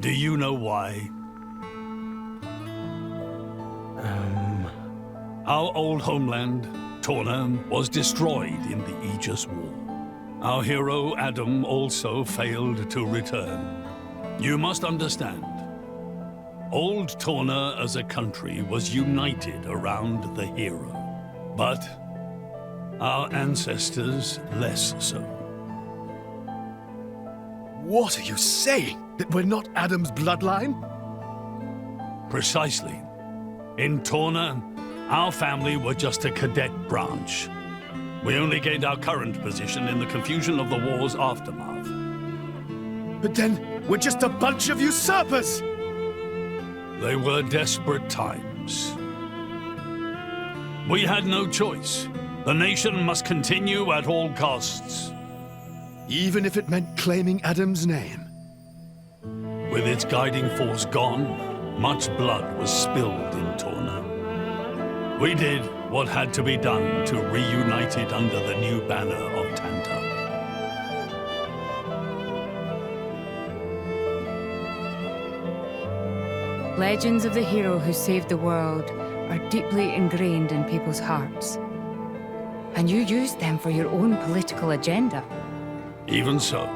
Do you know why? Our old homeland, Torna, was destroyed in the Aegis War. Our hero, Adam, also failed to return. You must understand, Old Torna as a country was united around the hero. But our ancestors less so. What are you saying? That we're not Adam's bloodline? Precisely. In Torna, our family were just a cadet branch. We only gained our current position in the confusion of the war's aftermath. But then, we're just a bunch of usurpers! They were desperate times. We had no choice. The nation must continue at all costs. Even if it meant claiming Adam's name? With its guiding force gone, much blood was spilled in Torna. We did what had to be done to reunite it under the new banner of Tantal. Legends of the hero who saved the world are deeply ingrained in people's hearts. And you use them for your own political agenda. Even so,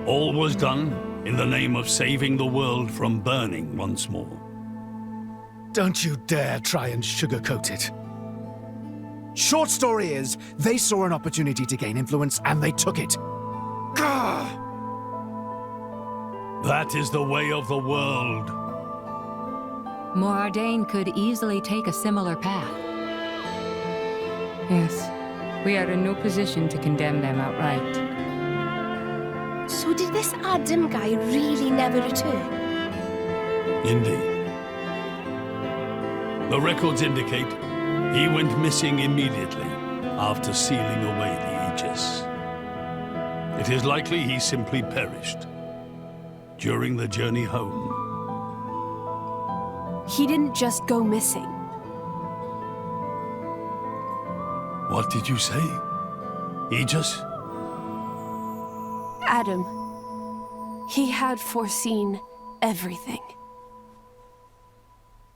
all was done in the name of saving the world from burning once more. Don't you dare try and sugarcoat it. Short story is, they saw an opportunity to gain influence and they took it. Gah! That is the way of the world. Morardain could easily take a similar path. Yes, we are in no position to condemn them outright. So did this Adam guy really never return? Indeed. The records indicate he went missing immediately after sealing away the Aegis. It is likely he simply perished during the journey home. He didn't just go missing. What did you say? Aegis? Adam. He had foreseen everything.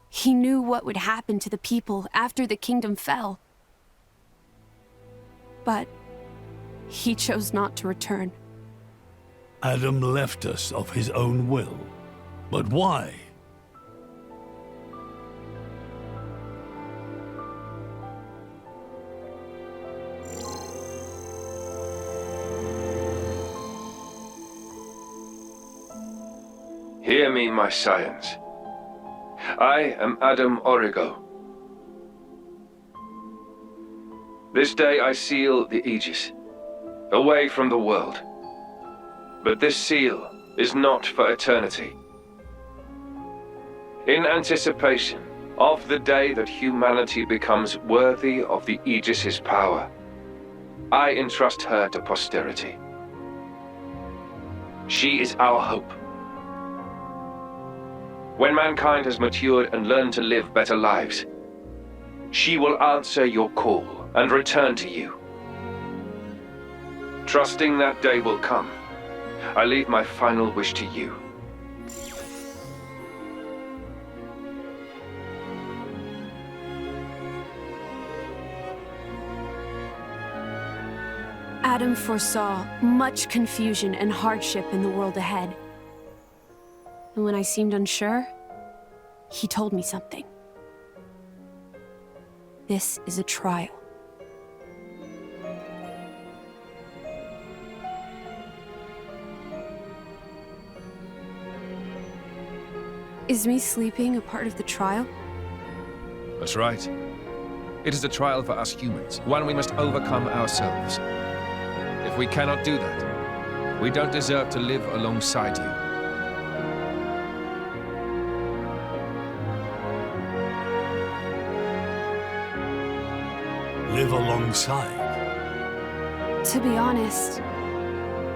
He knew what would happen to the people after the kingdom fell. But he chose not to return. Adam left us of his own will. But why? Hear me, my scions. I am Adam Origo. This day I seal the Aegis, away from the world. But this seal is not for eternity. In anticipation of the day that humanity becomes worthy of the Aegis's power, I entrust her to posterity. She is our hope. When mankind has matured and learned to live better lives, she will answer your call and return to you. Trusting that day will come, I leave my final wish to you. Adam foresaw much confusion and hardship in the world ahead. And when I seemed unsure, he told me something. This is a trial. Is me sleeping a part of the trial? That's right. It is a trial for us humans, one we must overcome ourselves. If we cannot do that, we don't deserve to live alongside you. Live alongside? To be honest,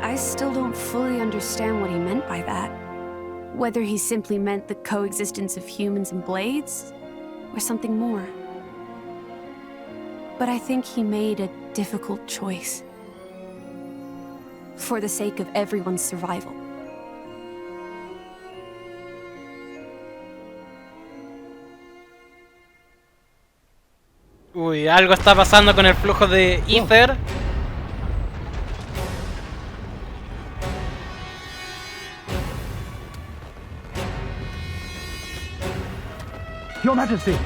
I still don't fully understand what he meant by that. Whether he simply meant the coexistence of humans and blades, or something more. But I think he made a difficult choice. For the sake of everyone's survival. Uy, algo está pasando con el flujo de Ether. Your Majesty!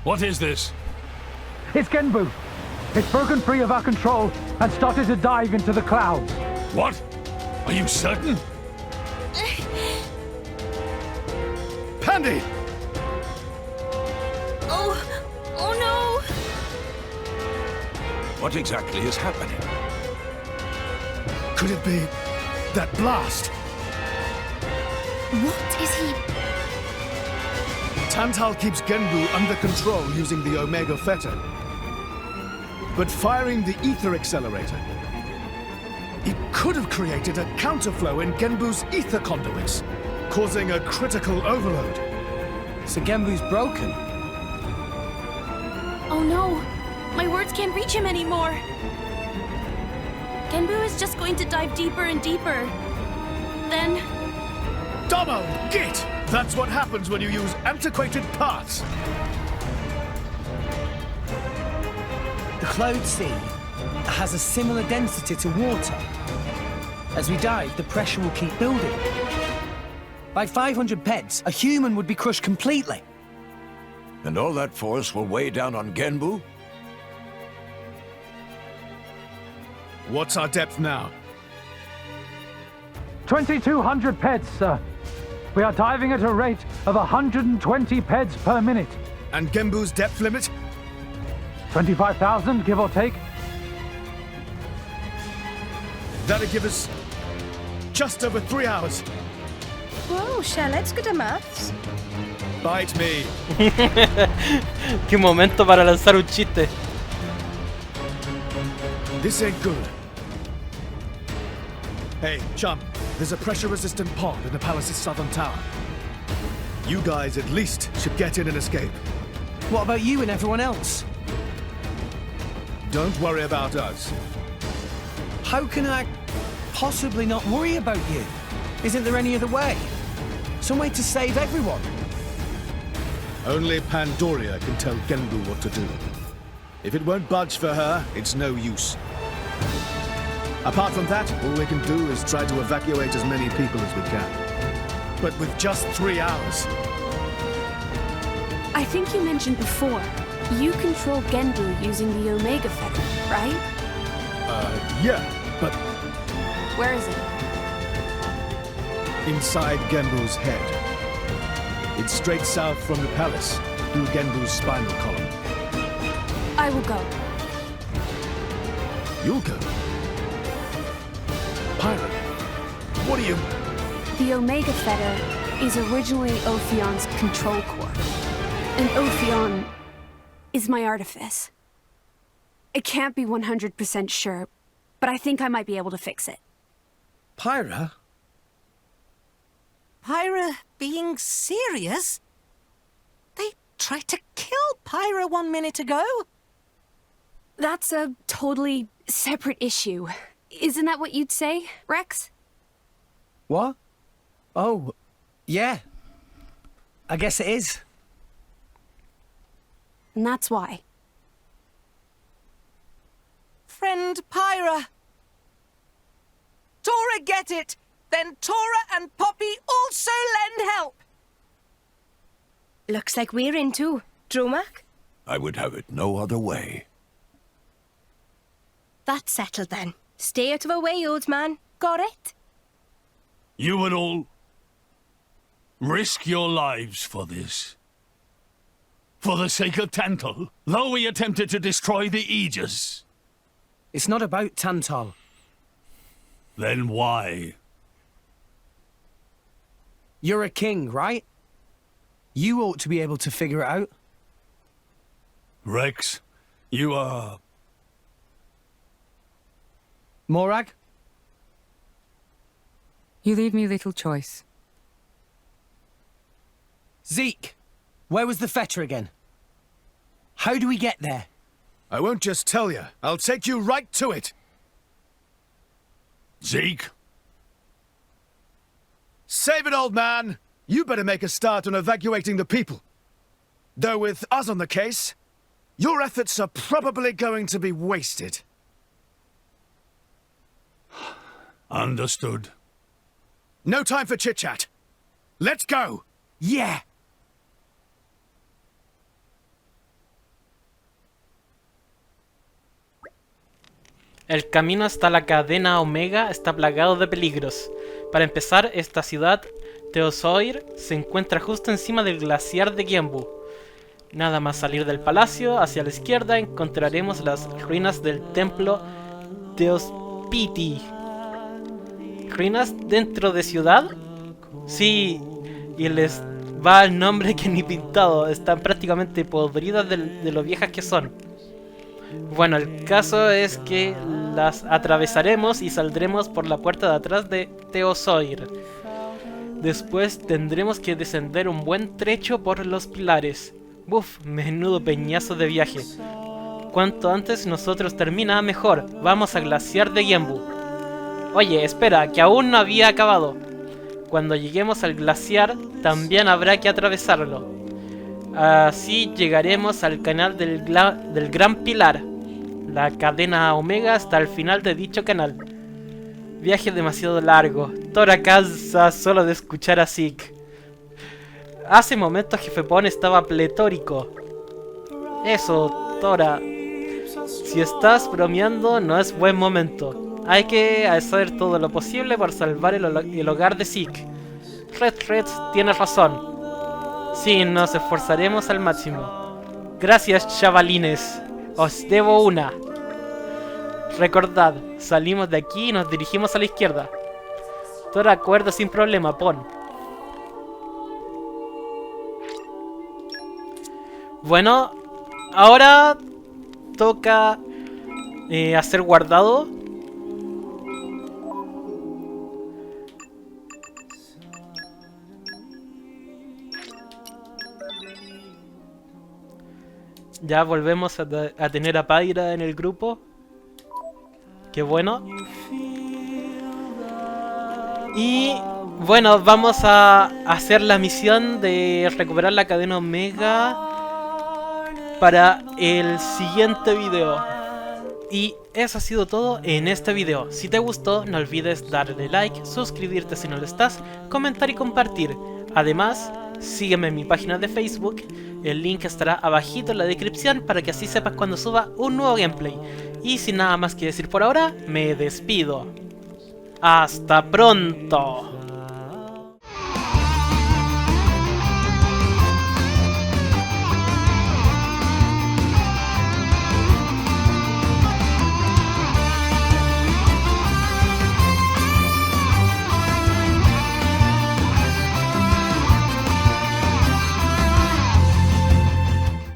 What is this? It's Genbu! It's broken free of our control and started to dive into the clouds. What? Are you certain? Pandy! Oh no! What exactly is happening? Could it be that blast? What is he? Tantal keeps Genbu under control using the Omega fetter. But firing the ether accelerator, it could have created a counterflow in Genbu's ether conduits, causing a critical overload. So Genbu's broken? Oh no! My words can't reach him anymore! Genbu is just going to dive deeper and deeper. Then... Domo, git! That's what happens when you use antiquated parts. The Cloud Sea has a similar density to water. As we dive, the pressure will keep building. By 500 peds, a human would be crushed completely. And all that force will weigh down on Genbu? What's our depth now? 2,200 peds, sir. We are diving at a rate of 120 peds per minute. And Genbu's depth limit? 25,000, give or take. That'll give us just over 3 hours. Whoa, Charlotte's good at maths. Bite me. Qué momento para lanzar un chiste. This ain't good. Hey, chum, there's a pressure-resistant pod in the palace's southern tower. You guys at least should get in and escape. What about you and everyone else? Don't worry about us. How can I possibly not worry about you? Isn't there any other way? Some way to save everyone? Only Pandoria can tell Genbu what to do. If it won't budge for her, it's no use. Apart from that, all we can do is try to evacuate as many people as we can. But with just 3 hours. I think you mentioned before, you control Genbu using the Omega fetter, right? Yeah, but Where is it? inside Genbu's head. It's straight south from the palace, through Genbu's spinal column. I will go. You'll go? Pirate, what are you... The Omega fetter is originally Ophion's control core. And Ophion is my artifice. I can't be 100% sure, but I think I might be able to fix it. Pyra? Pyra being serious? They tried to kill Pyra 1 minute ago. That's a totally separate issue. Isn't that what you'd say, Rex? What? Oh, yeah. I guess it is. And that's why. Friend Pyra. Tora get it! Then Tora and Poppy also lend help! Looks like we're in too. Dromak? I would have it no other way. That's settled then. Stay out of our way, old man. Got it? You would all risk your lives for this. For the sake of Tantal, though we attempted to destroy the Aegis. It's not about Tantal. Then why? You're a king, right? You ought to be able to figure it out. Rex, you are... Morag? You leave me little choice. Zeke, where was the fetter again? How do we get there? I won't just tell you. I'll take you right to it. Zeke? Save it, old man. You better make a start on evacuating the people. Though with us on the case, your efforts are probably going to be wasted. Understood. No time for chit-chat. Let's go! Yeah! El camino hasta la cadena Omega está plagado de peligros. Para empezar, esta ciudad, Teosoir, se encuentra justo encima del glaciar de Genbu. Nada más salir del palacio, hacia la izquierda encontraremos las ruinas del templo Teospiti. ¿Ruinas dentro de ciudad? Sí, y les va el nombre que ni pintado. Están prácticamente podridas de lo viejas que son. Bueno, el caso es que las atravesaremos y saldremos por la puerta de atrás de Teosoir. Después tendremos que descender un buen trecho por los pilares. Buf, menudo peñazo de viaje. Cuanto antes nosotros termina, mejor. Vamos a glaciar de Genbu. Oye, espera, que aún no había acabado. Cuando lleguemos al glaciar, también habrá que atravesarlo. Así llegaremos al canal del Gran Pilar, la cadena Omega, hasta el final de dicho canal. Viaje demasiado largo. Tora cansa solo de escuchar a Zeke. Hace momentos Jefe Pon estaba pletórico. Eso, Tora. Si estás bromeando, no es buen momento. Hay que hacer todo lo posible por salvar el hogar de Zeke. Red tiene razón. Sí, nos esforzaremos al máximo. Gracias, chavalines. Os debo una. Recordad, salimos de aquí y nos dirigimos a la izquierda. Tora acuerdo sin problema, Pon. Bueno, ahora toca hacer guardado. Ya volvemos a tener a Pyra en el grupo. Qué bueno. Y bueno, vamos a hacer la misión de recuperar la cadena Omega para el siguiente video. Y eso ha sido todo en este video. Si te gustó, no olvides darle like, suscribirte si no lo estás, comentar y compartir. Además, sígueme en mi página de Facebook. El link estará abajito en la descripción para que así sepas cuando suba un nuevo gameplay. Y sin nada más que decir por ahora, me despido. ¡Hasta pronto!